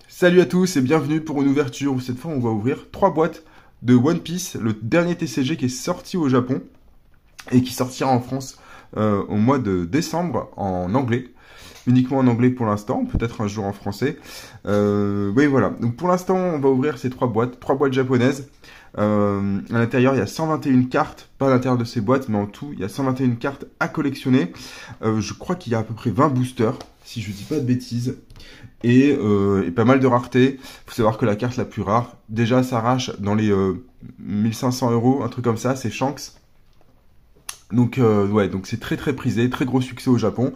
Salut à tous et bienvenue pour une ouverture où cette fois on va ouvrir 3 boîtes de One Piece, le dernier TCG qui est sorti au Japon et qui sortira en France au mois de décembre en anglais. Uniquement en anglais pour l'instant, peut-être un jour en français. Oui voilà, donc pour l'instant on va ouvrir ces 3 boîtes japonaises. À l'intérieur il y a 121 cartes, pas à l'intérieur de ces boîtes, mais en tout il y a 121 cartes à collectionner. Je crois qu'il y a à peu près 20 boosters, si je dis pas de bêtises. Et pas mal de raretés. Faut savoir que la carte la plus rare, déjà s'arrache dans les 1500 €, un truc comme ça, c'est Shanks. Donc ouais, donc c'est très très prisé, très gros succès au Japon.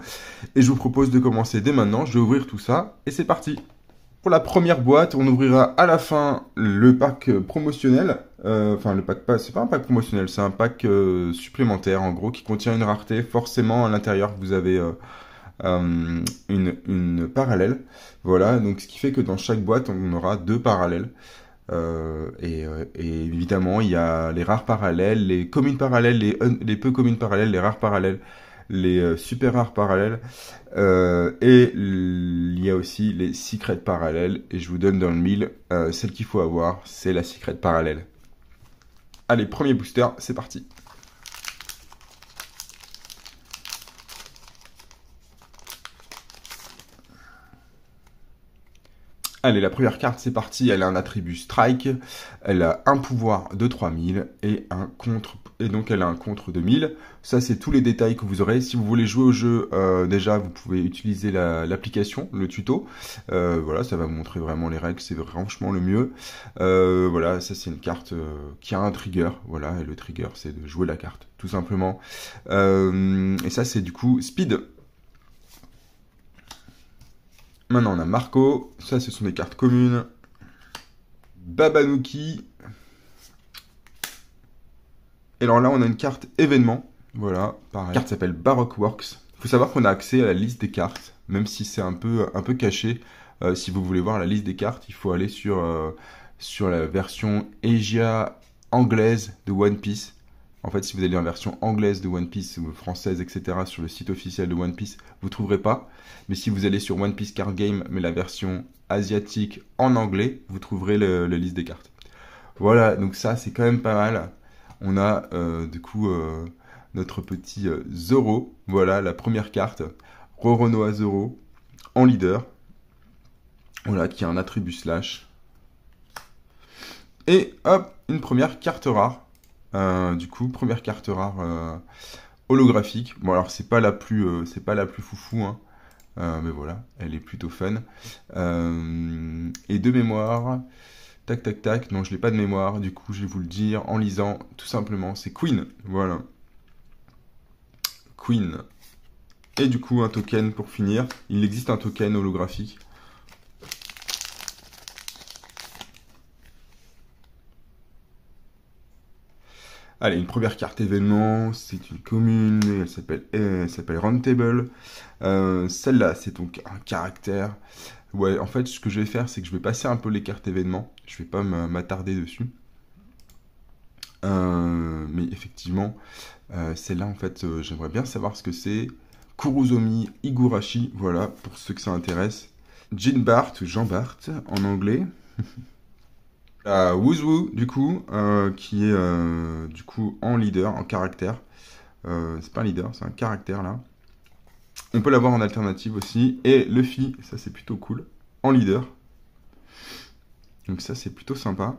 Et je vous propose de commencer dès maintenant. Je vais ouvrir tout ça et c'est parti. Pour la première boîte, on ouvrira à la fin le pack promotionnel. Enfin, le pack pas, c'est pas un pack promotionnel, c'est un pack supplémentaire en gros qui contient une rareté. Forcément, à l'intérieur, vous avez une parallèle. Voilà, donc ce qui fait que dans chaque boîte, on aura 2 parallèles. Et évidemment, il y a les rares parallèles, les communes parallèles, les peu communes parallèles, les rares parallèles, les super rares parallèles. Et il y a aussi les secrets parallèles. Et je vous donne dans le mille, celle qu'il faut avoir, c'est la secret parallèle. Allez, premier booster, c'est parti. Allez, la première carte, c'est parti. Elle a un attribut Strike. Elle a un pouvoir de 3000 et un contre. Et donc, elle a un contre de 1000. Ça, c'est tous les détails que vous aurez. Si vous voulez jouer au jeu, déjà, vous pouvez utiliser l'application, le tuto. Voilà, ça va vous montrer vraiment les règles. C'est franchement le mieux. Voilà, ça, c'est une carte qui a un trigger. Voilà, et le trigger, c'est de jouer la carte, tout simplement. Et ça, c'est du coup Speed. Maintenant, on a Marco. Ça, ce sont des cartes communes. Babanuki. Et alors là, on a une carte événement. Voilà, pareil. La carte s'appelle Baroque Works. Il faut savoir qu'on a accès à la liste des cartes, même si c'est un peu caché. Si vous voulez voir la liste des cartes, il faut aller sur la version Asia anglaise de One Piece. En fait, si vous allez en version anglaise de One Piece ou française, etc., sur le site officiel de One Piece, vous ne trouverez pas. Mais si vous allez sur One Piece Card Game, mais la version asiatique en anglais, vous trouverez la liste des cartes. Voilà, donc ça, c'est quand même pas mal. On a, du coup, notre petit Zoro. Voilà, la première carte. Roronoa Zoro, en leader. Voilà, qui a un attribut slash. Et hop, une première carte rare. Du coup, première carte rare holographique. Bon, alors c'est pas la plus foufou, hein, mais voilà, elle est plutôt fun. Et de mémoire, tac tac tac. Non, je l'ai pas de mémoire. Du coup, je vais vous le dire en lisant. Tout simplement, c'est Queen. Voilà, Queen. Et du coup, un token pour finir. Il existe un token holographique. Allez, une première carte événement, c'est une commune, elle s'appelle Roundtable. Celle-là, c'est donc un caractère. Ouais, en fait, ce que je vais faire, c'est que je vais passer un peu les cartes événements. Je vais pas m'attarder dessus. Mais effectivement, celle-là, en fait, j'aimerais bien savoir ce que c'est. Kuruzomi Higurashi, voilà, pour ceux que ça intéresse. Jean Bart, ou Jean Bart, en anglais. Woozoo, du coup, qui est du coup en leader, en caractère. C'est pas un leader, c'est un caractère là. On peut l'avoir en alternative aussi. Et Luffy, ça c'est plutôt cool, en leader. Donc ça c'est plutôt sympa.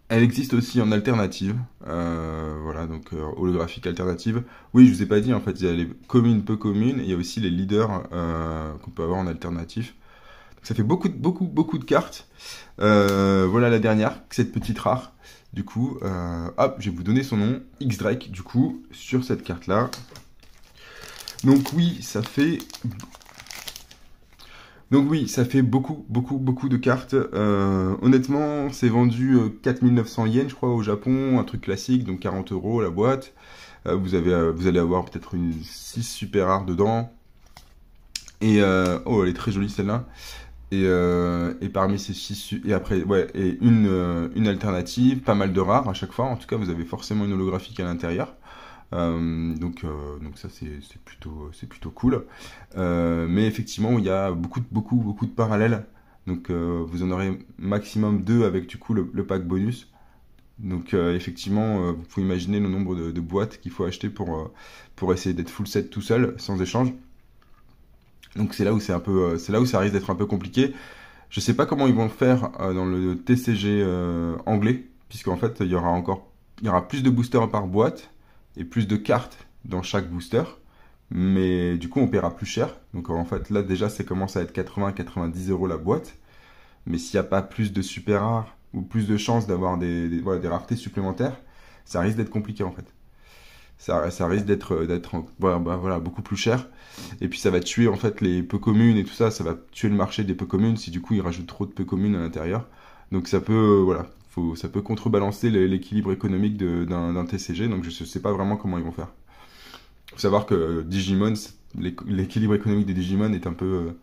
Elle existe aussi en alternative. Voilà, donc holographique alternative. Oui, je vous ai pas dit, en fait, il y a les communes, peu communes, et il y a aussi les leaders qu'on peut avoir en alternatif. Ça fait beaucoup de cartes. Voilà la dernière, cette petite rare. Du coup, hop, je vais vous donner son nom, X-Drake, du coup, sur cette carte-là. Donc oui, ça fait beaucoup de cartes. Honnêtement, c'est vendu 4900 yens, je crois, au Japon, un truc classique, donc 40 € la boîte. Vous allez avoir peut-être une 6 super rares dedans. Et oh, elle est très jolie celle-là. Et parmi ces 6, et après, ouais, et une alternative, pas mal de rares à chaque fois. En tout cas, vous avez forcément une holographique à l'intérieur. Donc ça c'est plutôt cool. Mais effectivement, il y a beaucoup de parallèles. Donc vous en aurez maximum 2 avec du coup le pack bonus. Donc effectivement, vous pouvez imaginer le nombre de boîtes qu'il faut acheter pour essayer d'être full set tout seul, sans échange. Donc c'est là où c'est un peu, c'est là où ça risque d'être un peu compliqué. Je sais pas comment ils vont le faire dans le TCG anglais, puisqu'en fait il y aura plus de boosters par boîte et plus de cartes dans chaque booster, mais du coup on paiera plus cher. Donc en fait là déjà ça commence à être 80-90 euros la boîte, mais s'il n'y a pas plus de super rares ou plus de chances d'avoir voilà, des raretés supplémentaires, ça risque d'être compliqué en fait. Ça risque d'être voilà, voilà, beaucoup plus cher. Et puis ça va tuer en fait les peu communes et tout ça. Ça va tuer le marché des peu communes si du coup ils rajoutent trop de peu communes à l'intérieur. Donc ça peut, voilà, ça peut contrebalancer l'équilibre économique d'un TCG. Donc je ne sais pas vraiment comment ils vont faire. Il faut savoir que Digimon, l'équilibre économique des Digimon est un peu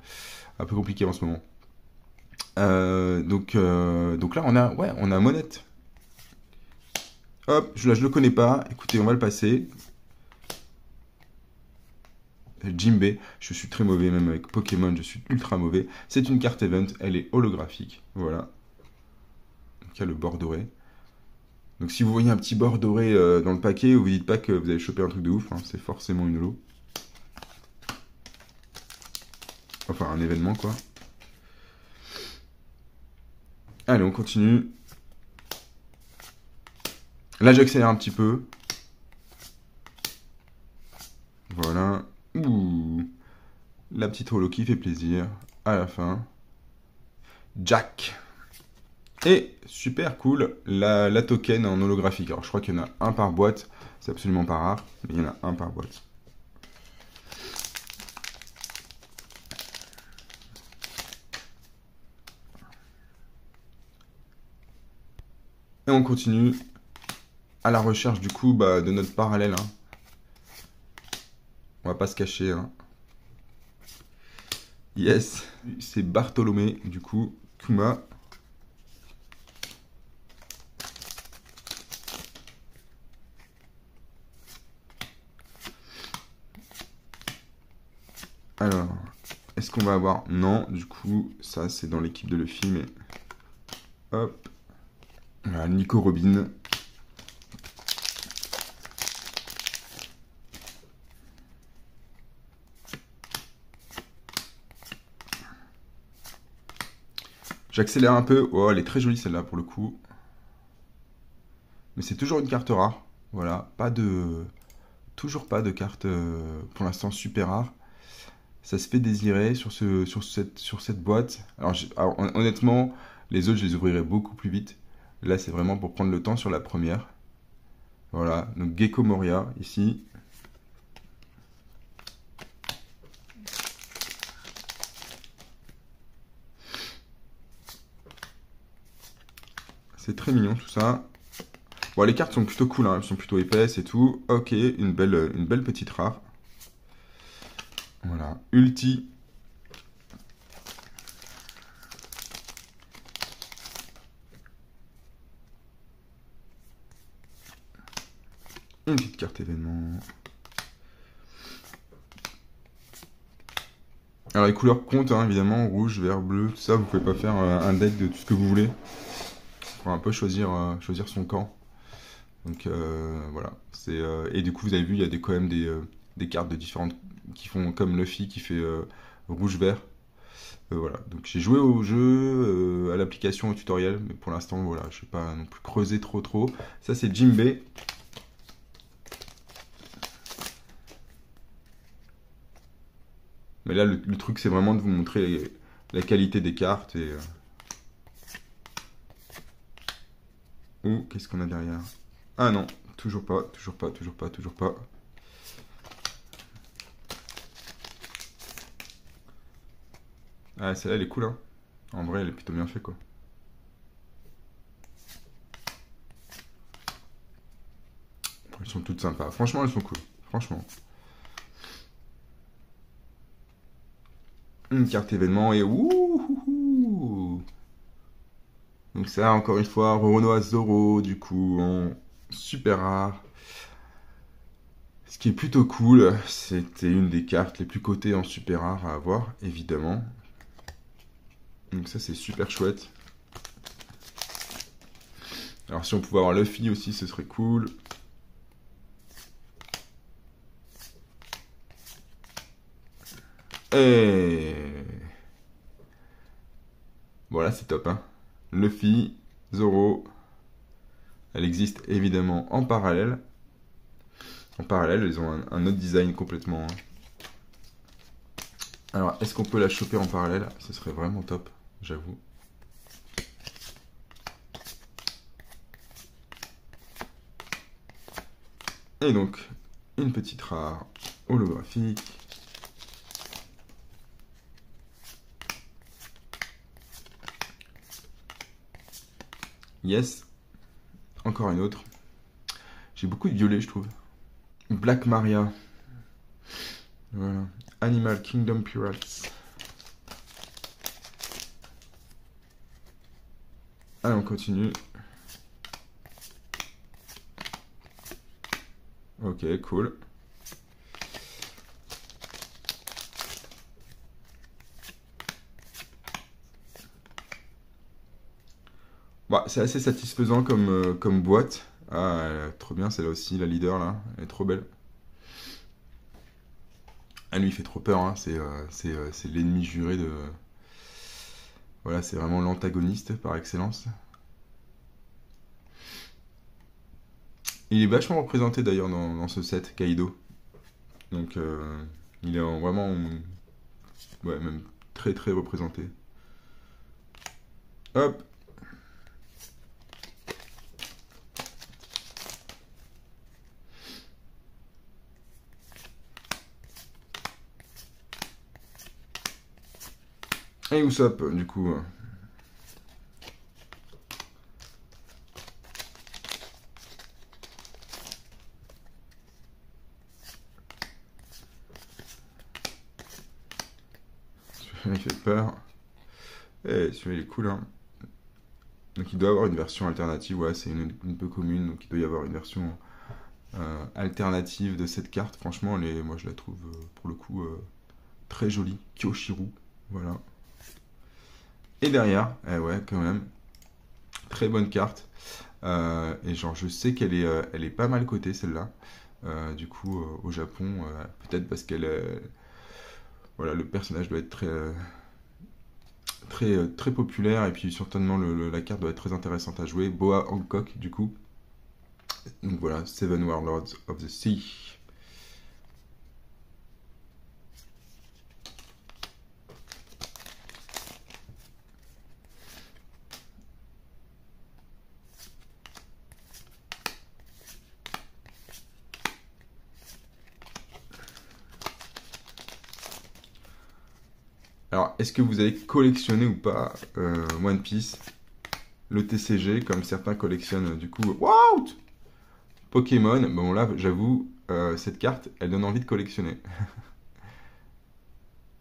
compliqué en ce moment. Donc là on a Monette. Hop, je le connais pas. Écoutez, on va le passer. Jimbe, je suis très mauvais, même avec Pokémon, je suis ultra mauvais. C'est une carte event, elle est holographique. Voilà. Donc il y a le bord doré. Donc si vous voyez un petit bord doré dans le paquet, vous dites pas que vous avez chopé un truc de ouf, hein, c'est forcément une holo. Enfin, un événement, quoi. Allez, on continue. Là, j'accélère un petit peu. Voilà. Ouh. La petite holo qui fait plaisir. À la fin. Jack. Et super cool, la token en holographique. Alors je crois qu'il y en a un par boîte. C'est absolument pas rare, mais il y en a un par boîte. Et on continue à la recherche du coup de notre parallèle. Hein. On va pas se cacher. Hein. Yes, c'est Bartholomé du coup. Kuma. Alors, est-ce qu'on va avoir... Non, du coup, ça c'est dans l'équipe de Luffy, mais... Hop. Voilà, Nico Robin. J'accélère un peu. Oh, elle est très jolie celle-là pour le coup. Mais c'est toujours une carte rare. Voilà, toujours pas de carte pour l'instant super rare. Ça se fait désirer sur cette boîte. Alors, honnêtement, les autres je les ouvrirai beaucoup plus vite. Là c'est vraiment pour prendre le temps sur la première. Voilà, donc Gecko Moria ici. C'est très mignon tout ça. Bon, les cartes sont plutôt cool, hein, elles sont plutôt épaisses et tout. Ok, une belle petite rare. Voilà, Ulti. Une petite carte événement. Alors les couleurs comptent, hein, évidemment, rouge, vert, bleu, tout ça, vous pouvez pas faire un deck de tout ce que vous voulez. Il faut un peu choisir son camp. Donc voilà. Et du coup, vous avez vu, il y a quand même des cartes de différentes qui font comme Luffy qui fait rouge-vert. Voilà. Donc j'ai joué au jeu, à l'application, au tutoriel, mais pour l'instant, voilà, je ne vais pas non plus creuser trop. Ça, c'est Jimbe. Mais là, le truc, c'est vraiment de vous montrer la qualité des cartes et... Oh, qu'est-ce qu'on a derrière? Ah non, toujours pas. Ah, celle-là, elle est cool, hein. En vrai, elle est plutôt bien faite, quoi. Elles sont toutes sympas. Franchement, elles sont cool. Franchement. Une carte événement et ouh. Donc ça, encore une fois, Renoir Zoro, du coup, en super rare. Ce qui est plutôt cool, c'était une des cartes les plus cotées en super rare à avoir, évidemment. Donc ça c'est super chouette. Alors si on pouvait avoir Luffy aussi, ce serait cool. Et voilà, c'est top, hein. Luffy, Zoro. Elle existe évidemment en parallèle. En parallèle, ils ont un autre design complètement. Alors, est-ce qu'on peut la choper en parallèle? Ce serait vraiment top, j'avoue. Et donc, une petite rare holographique. Yes. Encore une autre. J'ai beaucoup de violet, je trouve. Black Maria. Voilà. Animal Kingdom Pirates. Allez, on continue. Ok, cool. Bah, c'est assez satisfaisant comme boîte. Ah, trop bien, celle-là aussi, la leader, là. Elle est trop belle. Elle lui fait trop peur, hein. C'est l'ennemi juré de... Voilà, c'est vraiment l'antagoniste par excellence. Il est vachement représenté d'ailleurs dans ce set, Kaido. Donc, il est vraiment... Ouais, même très très représenté. Hop! Et Usopp, du coup. Celui-là, il fait peur. Et celui-là, il est cool, hein. Donc, il doit avoir une version alternative. Ouais, c'est une peu commune. Donc, il doit y avoir une version alternative de cette carte. Franchement, moi, je la trouve, pour le coup, très jolie. Kyoshiru. Voilà. Et derrière, eh ouais, quand même, très bonne carte. Et genre, je sais elle est pas mal cotée, celle-là. Du coup, au Japon, peut-être parce voilà, le personnage doit être très populaire. Et puis, certainement, la carte doit être très intéressante à jouer. Boa Hancock, du coup. Donc voilà, Seven Warlords of the Sea. Alors, est-ce que vous avez collectionné ou pas One Piece, le TCG, comme certains collectionnent du coup What Pokémon? Bon là, j'avoue, cette carte, elle donne envie de collectionner.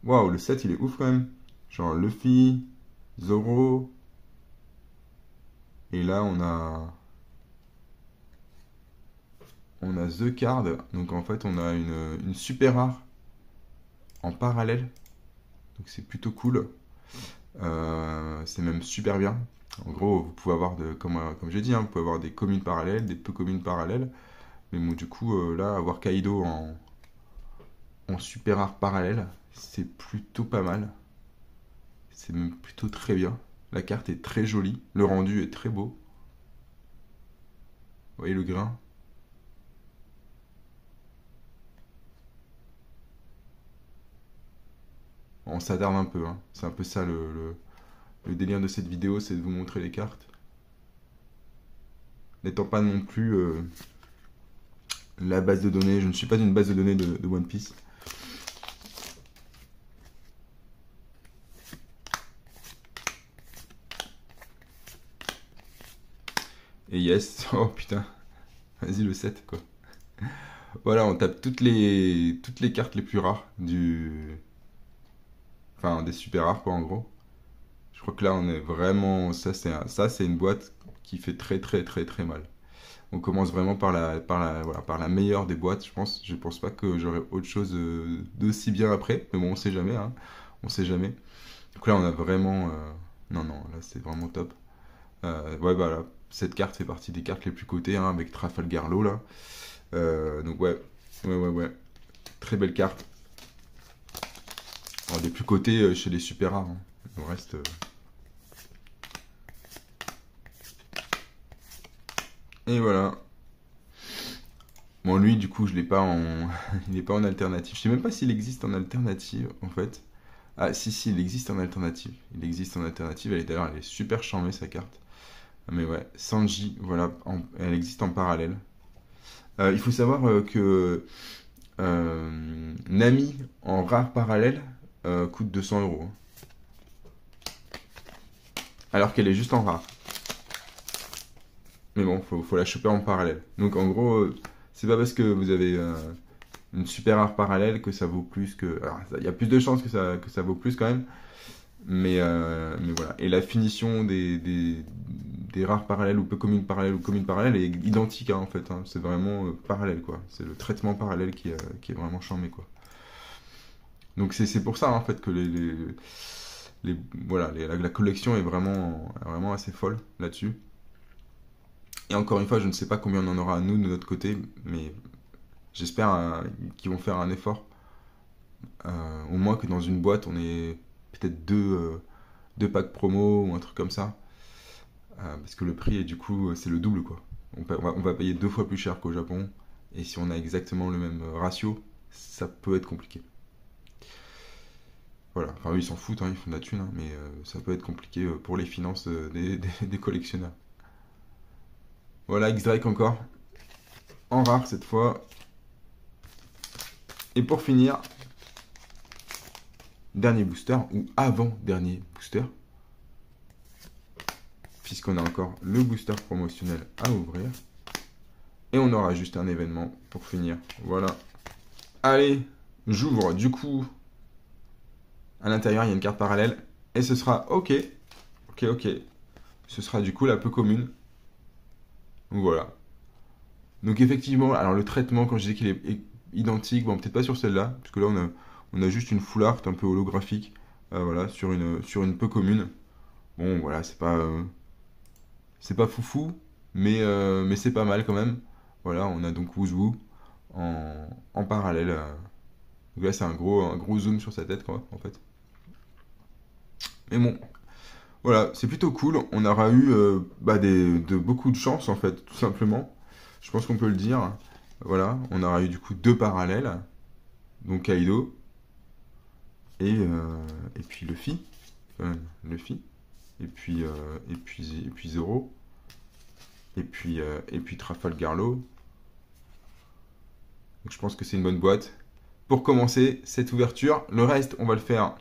Waouh, le set, il est ouf quand même. Genre Luffy, Zoro, et là on a The Card. Donc en fait, on a une super rare en parallèle. Donc c'est plutôt cool. C'est même super bien. En gros, vous pouvez avoir, comme j'ai dit, hein, vous pouvez avoir des communes parallèles, des peu communes parallèles. Mais bon, du coup, là, avoir Kaido en super rare parallèle, c'est plutôt pas mal. C'est même plutôt très bien. La carte est très jolie. Le rendu est très beau. Vous voyez le grain? On s'attarde un peu, hein. C'est un peu ça le délire de cette vidéo, c'est de vous montrer les cartes. N'étant pas non plus la base de données, je ne suis pas une base de données de One Piece. Et yes, oh putain, vas-y le 7 quoi. Voilà, on tape toutes les cartes les plus rares enfin des super rares quoi en gros. Je crois que là on est vraiment, ça c'est une boîte qui fait très très très très mal. On commence vraiment voilà, par la meilleure des boîtes, je pense. Je pense pas que j'aurai autre chose d'aussi bien après. Mais bon, on sait jamais, hein. On sait jamais. Donc là, on a vraiment... Non, non, là, c'est vraiment top. Ouais, bah là, cette carte fait partie des cartes les plus cotées, hein, avec Trafalgar Law, là. Donc ouais, ouais. Très belle carte. Alors, les plus cotées chez les super rares, hein. Le reste... Et voilà. Bon, lui, du coup, je l'ai pas en... il n'est pas en alternative. Je sais même pas s'il existe en alternative, en fait. Ah, si, il existe en alternative. Il existe en alternative. D'ailleurs, elle est super charmée, sa carte. Mais ouais, Sanji, voilà, elle existe en parallèle. Il faut savoir que Nami, en rare parallèle, coûte 200 €. Alors qu'elle est juste en rare. Mais bon, faut la choper en parallèle. Donc en gros, c'est pas parce que vous avez une super rare parallèle que ça vaut plus que... Alors, il y a plus de chances que ça vaut plus quand même. Mais voilà. Et la finition des rares parallèles ou peu communes parallèles est identique, hein, en fait, hein. C'est vraiment parallèle, quoi. C'est le traitement parallèle qui est vraiment charmé, quoi. Donc c'est pour ça, en fait, que voilà, la collection est vraiment assez folle là-dessus. Et encore une fois, je ne sais pas combien on en aura à nous de notre côté, mais j'espère qu'ils vont faire un effort. Au moins que dans une boîte, on ait peut-être deux packs promo ou un truc comme ça. Parce que le prix, est, du coup, c'est le double, quoi. On va payer 2 fois plus cher qu'au Japon. Et si on a exactement le même ratio, ça peut être compliqué. Voilà. Enfin, eux, ils s'en foutent, hein, ils font de la thune, hein, mais ça peut être compliqué pour les finances des collectionneurs. Voilà, X-Drake encore. En rare cette fois. Et pour finir, dernier booster, ou avant-dernier booster. Puisqu'on a encore le booster promotionnel à ouvrir. Et on aura juste un événement pour finir. Voilà. Allez, j'ouvre. Du coup, à l'intérieur, il y a une carte parallèle. Et ce sera OK. OK. Ce sera du coup la peu commune. Voilà. Donc effectivement, alors le traitement, quand je disais qu'il est identique, bon, peut-être pas sur celle-là, parce que là, on a juste une full art un peu holographique. Voilà, sur une peu commune. Bon, voilà, c'est pas foufou, mais c'est pas mal quand même. Voilà, on a donc Wuzwu en parallèle. Donc là, c'est un gros zoom sur sa tête, quoi, en fait. Mais bon, voilà, c'est plutôt cool. On aura eu beaucoup de chance, en fait, tout simplement. Je pense qu'on peut le dire. Voilà, on aura eu du coup 2 parallèles. Donc Kaido et puis Luffy. Luffy. Et puis Zoro. Et puis Trafalgar Law. Donc je pense que c'est une bonne boîte pour commencer cette ouverture. Le reste, on va le faire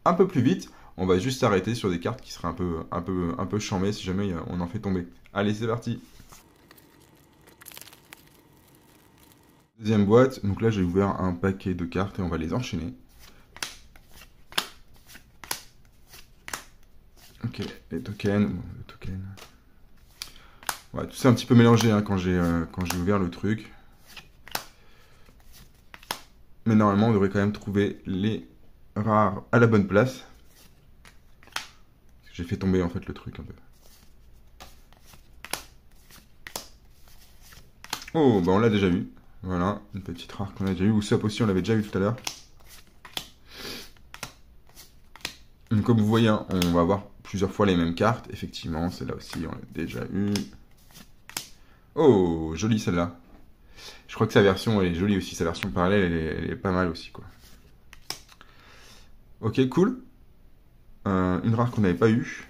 un peu plus vite. On va juste s'arrêter sur des cartes qui seraient un peu chambées si jamais on en fait tomber. Allez, c'est parti. Deuxième boîte. Donc là, j'ai ouvert un paquet de cartes et on va les enchaîner. Ok, les tokens. Ouais, tout ça un petit peu mélangé, hein, quand j'ai ouvert le truc. Mais normalement, on devrait quand même trouver les rares à la bonne place. J'ai fait tomber en fait le truc un peu. Oh, bah on l'a déjà eu. Voilà, une petite rare qu'on a déjà eu. Ou ça aussi, on l'avait déjà eu tout à l'heure. Comme vous voyez, hein, on va avoir plusieurs fois les mêmes cartes. Effectivement, celle-là aussi, on l'a déjà eu. Oh, jolie celle-là. Je crois que sa version elle est jolie aussi. Sa version parallèle, elle est pas mal aussi, quoi. Ok, cool. Une rare qu'on n'avait pas eu.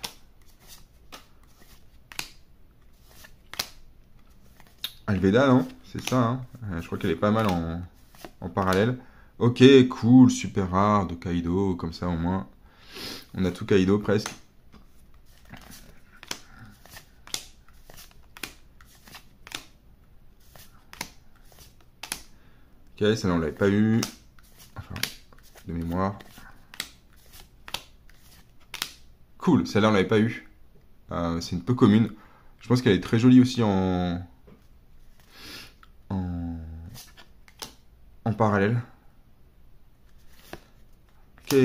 Alveda, non? C'est ça, hein. Je crois qu'elle est pas mal en parallèle. Ok, cool, super rare de Kaido, comme ça au moins. On a tout Kaido presque. Ok, celle-là on l'avait pas eu. Enfin, de mémoire. Cool, celle-là on l'avait pas eu. C'est une peu commune. Je pense qu'elle est très jolie aussi en parallèle. Ok.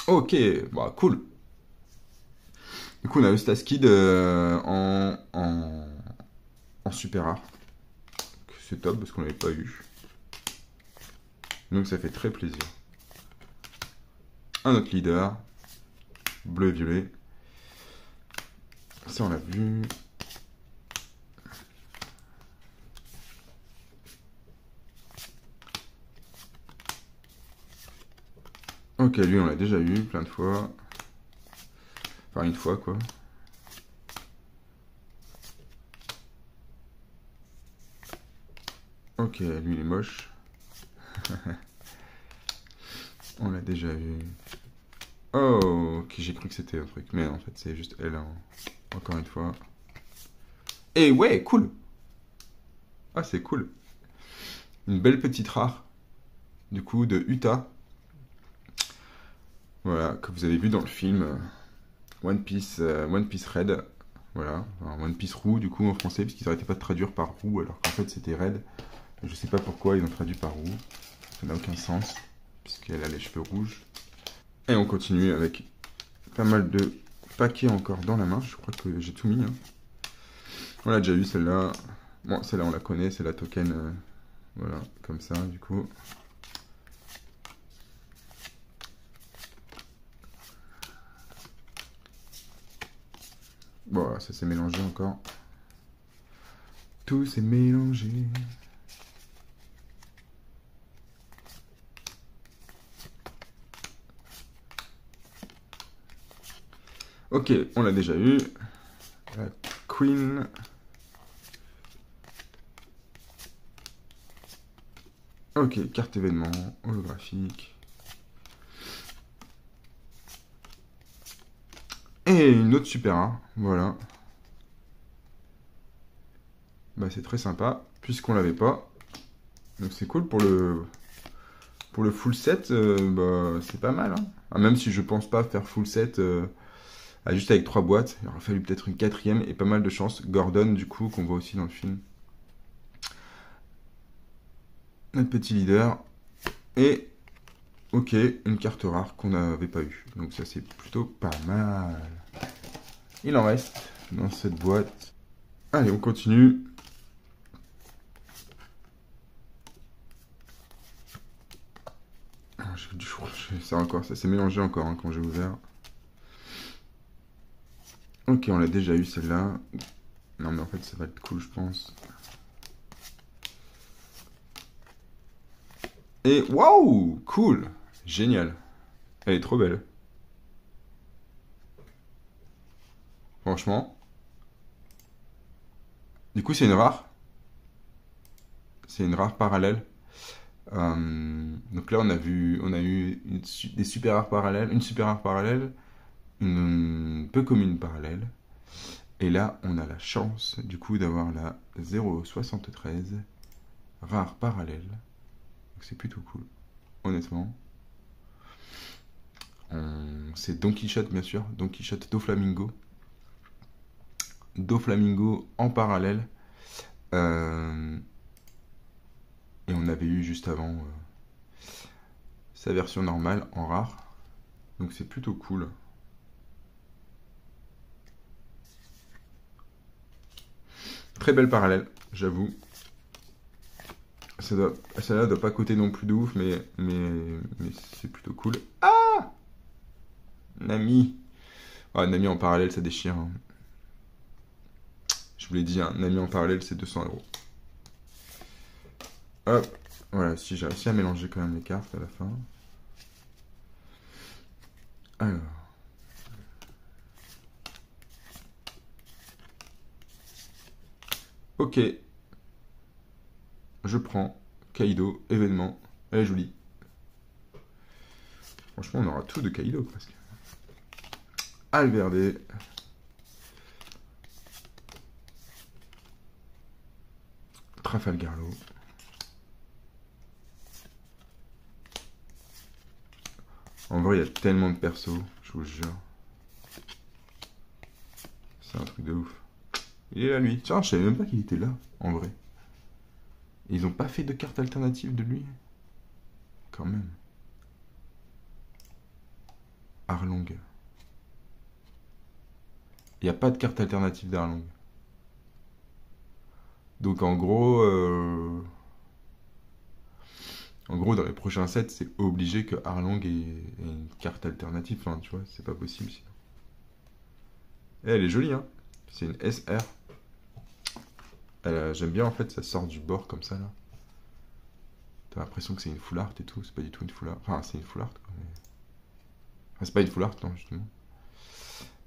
Ok, bah cool. Du coup, on a Eustaskid en super rare. C'est top parce qu'on l'avait pas eu. Donc ça fait très plaisir. Un autre leader. Bleu et violet. Ça, on l'a vu. Ok, lui, on l'a déjà eu plein de fois. Enfin, une fois, quoi. Ok, lui, il est moche. On l'a déjà eu. Oh, ok, j'ai cru que c'était un truc. Mais en fait, c'est juste elle, encore une fois. Et ouais, cool. Ah, c'est cool. Une belle petite rare. Du coup, de Utah. Voilà, que vous avez vu dans le film One Piece Red. Voilà, enfin, One Piece Roux, du coup, en français, parce qu'ils n'arrêtaient pas de traduire par roux, alors qu'en fait, c'était Red. Je sais pas pourquoi ils ont traduit par roux. Ça n'a aucun sens, puisqu'elle a les cheveux rouges. Et on continue avec pas mal de paquets encore dans la main. Je crois que j'ai tout mis. Hein. On l'a déjà eu celle-là. Bon, celle-là on la connaît, c'est la token. Voilà, comme ça du coup. Bon, voilà, ça s'est mélangé encore. Tout s'est mélangé. Ok, on l'a déjà eu. La Queen. Ok, carte événement, holographique. Et une autre super rare, voilà. Bah c'est très sympa, puisqu'on l'avait pas. Donc c'est cool pour le full set, bah, c'est pas mal. Hein. Ah, même si je pense pas faire full set juste avec 3 boîtes, il aurait fallu peut-être une quatrième et pas mal de chance. Gordon, du coup, qu'on voit aussi dans le film. Notre petit leader. Et, ok, une carte rare qu'on n'avait pas eu. Donc ça, c'est plutôt pas mal. Il en reste dans cette boîte. Allez, on continue. Ça encore, ça s'est mélangé encore hein, quand j'ai ouvert. Ok, on l'a déjà eu celle-là. Non mais en fait ça va être cool je pense. Et waouh, cool, génial. Elle est trop belle. Franchement. Du coup c'est une rare. C'est une rare parallèle. Donc là on a eu des super rares parallèles, une super rare parallèle, une peu commune parallèle. Et là on a la chance du coup d'avoir la 0,73 rare parallèle. Donc c'est plutôt cool, honnêtement. C'est Don Quichotte bien sûr, Don Quichotte Doflamingo. Doflamingo en parallèle. Et on avait eu juste avant sa version normale en rare. Donc c'est plutôt cool. Très belle parallèle, j'avoue. Celle-là doit pas coûter non plus de ouf, mais c'est plutôt cool. Ah Nami. Ah, Nami en parallèle, ça déchire. Hein. Je vous l'ai dit, hein, Nami en parallèle, c'est 200 €. Hop, voilà, si j'ai réussi à mélanger quand même les cartes à la fin. Alors. Ok. Je prends Kaido, événement. Elle est jolie. Franchement, on aura tout de Kaido presque. Alverde. Trafalgarlo. En vrai, il y a tellement de persos, je vous jure. c'est un truc de ouf. Il est là, lui. Tiens, je savais même pas qu'il était là, en vrai. Et ils ont pas fait de carte alternative de lui. Quand même. Arlong. Il n'y a pas de carte alternative d'Arlong. Donc en gros, dans les prochains sets, c'est obligé que Arlong ait une carte alternative. Enfin, tu vois, c'est pas possible sinon. Et elle est jolie, hein. C'est une SR. J'aime bien en fait, ça sort du bord comme ça là. T'as l'impression que c'est une full art et tout. C'est pas du tout une full art. Enfin, c'est une full art quoi. Mais... Enfin, c'est pas une full art, non, justement.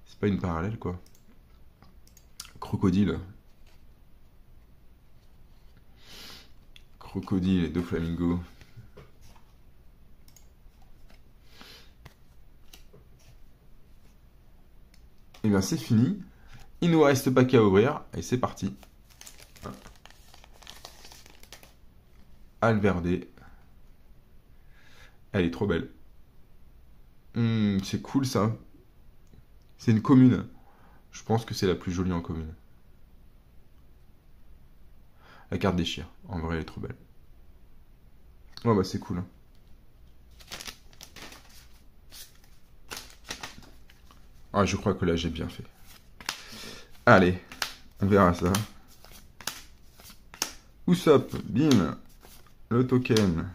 C'est pas une parallèle quoi. Crocodile. Crocodile et deux flamingos. Et bien c'est fini. Il nous reste pas qu'à ouvrir. Et c'est parti. Alverde. Elle est trop belle. C'est cool ça. C'est une commune. Je pense que c'est la plus jolie en commune. La carte déchire. En vrai, elle est trop belle. Ouais, bah c'est cool. Hein. Ah, je crois que là, j'ai bien fait. Allez, on verra ça. Usopp, bim. Le token.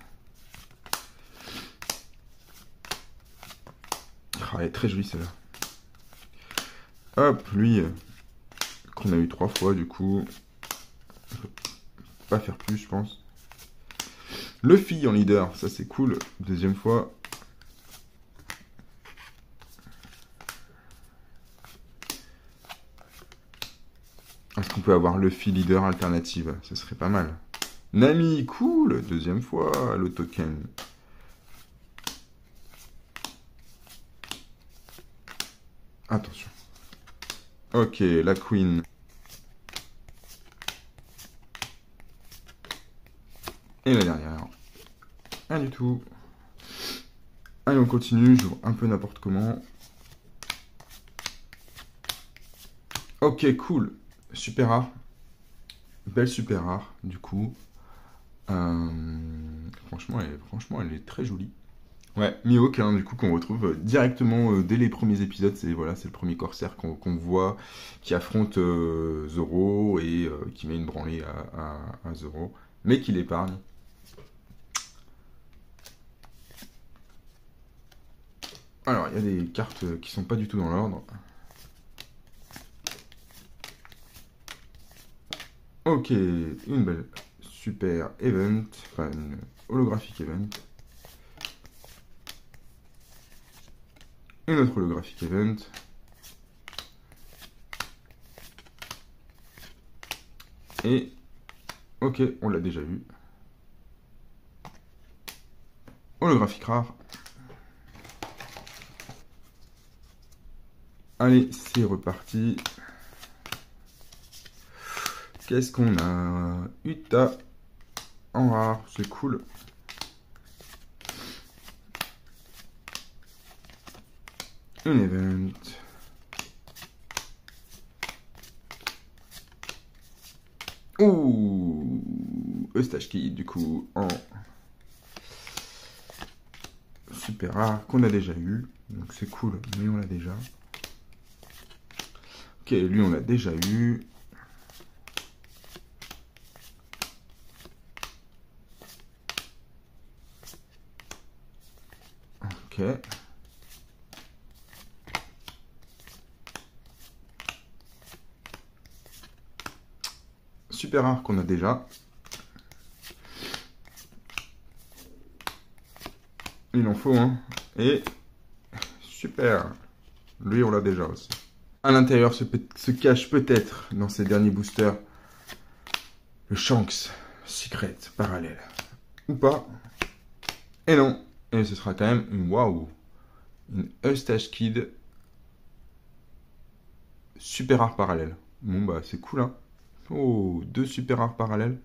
Ah, elle est très jolie celle-là. Hop, lui, qu'on a eu 3 fois du coup. On peut pas faire plus, je pense. Luffy en leader, ça c'est cool. Deuxième fois. Est-ce qu'on peut avoir Luffy leader alternative? Ça serait pas mal. Nami, cool. Deuxième fois, le token. Attention. Ok, la queen. Et la dernière. Rien du tout. Allez, on continue. J'ouvre un peu n'importe comment. Ok, cool. Super rare. Belle super rare, du coup. Franchement, elle est très jolie. Ouais, Mihawk, hein, du coup, qu'on retrouve directement dès les premiers épisodes. C'est voilà, c'est le premier corsaire qu'on voit qui affronte Zoro et qui met une branlée à Zoro, mais qui l'épargne. Alors, il y a des cartes qui sont pas du tout dans l'ordre. Ok, une belle super event, enfin une holographique event. Une autre holographique event. Et, ok, on l'a déjà vu. Holographique rare. Allez, c'est reparti. Qu'est-ce qu'on a? Uta en rare, c'est cool. Un event. Ouh, Eustache Kid, du coup, en super rare, qu'on a déjà eu. Donc c'est cool, mais on l'a déjà. Ok, lui on l'a déjà eu. Ok. Super rare qu'on a déjà. Il en faut un. Et super. Lui on l'a déjà aussi. À l'intérieur se cache peut-être dans ces derniers boosters le Shanks Secret parallèle. Ou pas. Et non. Et ce sera quand même une waouh. Une Eustache Kid super rare parallèle. Bon bah c'est cool hein. Oh, 2 super rares parallèles.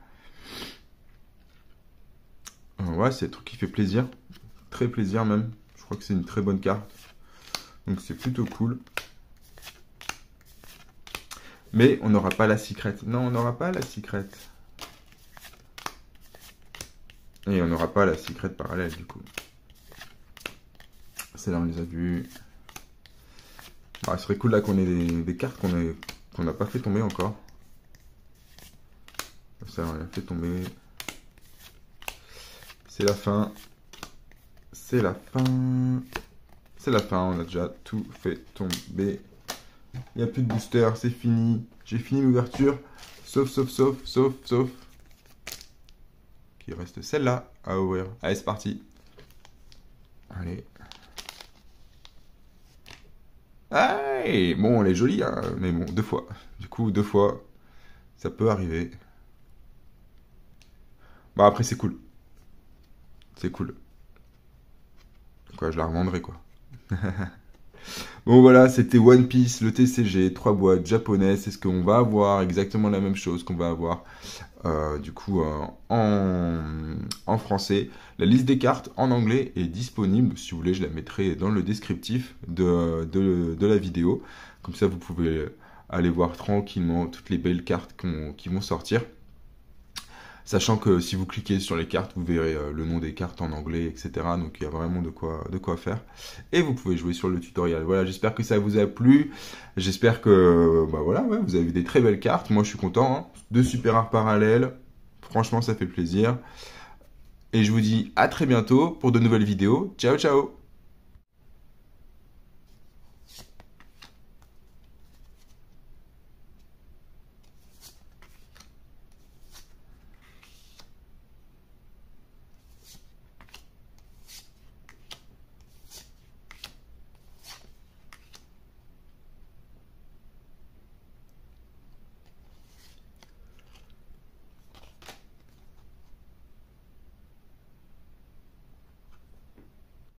Ouais, c'est un truc qui fait plaisir. Très plaisir même. Je crois que c'est une très bonne carte. Donc c'est plutôt cool. Mais on n'aura pas la secret. Non, on n'aura pas la secret. Et on n'aura pas la secret parallèle, du coup. Celle-là, on les a vus. Ah, ce serait cool là qu'on ait des cartes qu'on n'a pas fait tomber encore. Ça, on l'a fait tomber. C'est la fin. C'est la fin. C'est la fin, on a déjà tout fait tomber. Il n'y a plus de booster, c'est fini. J'ai fini l'ouverture. Sauf. Il reste celle-là à ouvrir. Allez, c'est parti. Allez. Hey, bon, elle est jolie, hein, mais bon, 2 fois. Du coup, 2 fois, ça peut arriver. Bon, après, c'est cool. C'est cool. Quoi, je la revendrai, quoi. Bon, voilà, c'était One Piece, le TCG, 3 boîtes japonaises. C'est ce qu'on va avoir, exactement la même chose qu'on va avoir, du coup, en français. La liste des cartes en anglais est disponible. Si vous voulez, je la mettrai dans le descriptif de la vidéo. Comme ça, vous pouvez aller voir tranquillement toutes les belles cartes qui vont sortir. Sachant que si vous cliquez sur les cartes, vous verrez le nom des cartes en anglais, etc. Donc il y a vraiment de quoi faire. Et vous pouvez jouer sur le tutoriel. Voilà, j'espère que ça vous a plu. J'espère que voilà, ouais, vous avez des très belles cartes. Moi, je suis content. Hein. 2 super rares parallèles. Franchement, ça fait plaisir. Et je vous dis à très bientôt pour de nouvelles vidéos. Ciao, ciao!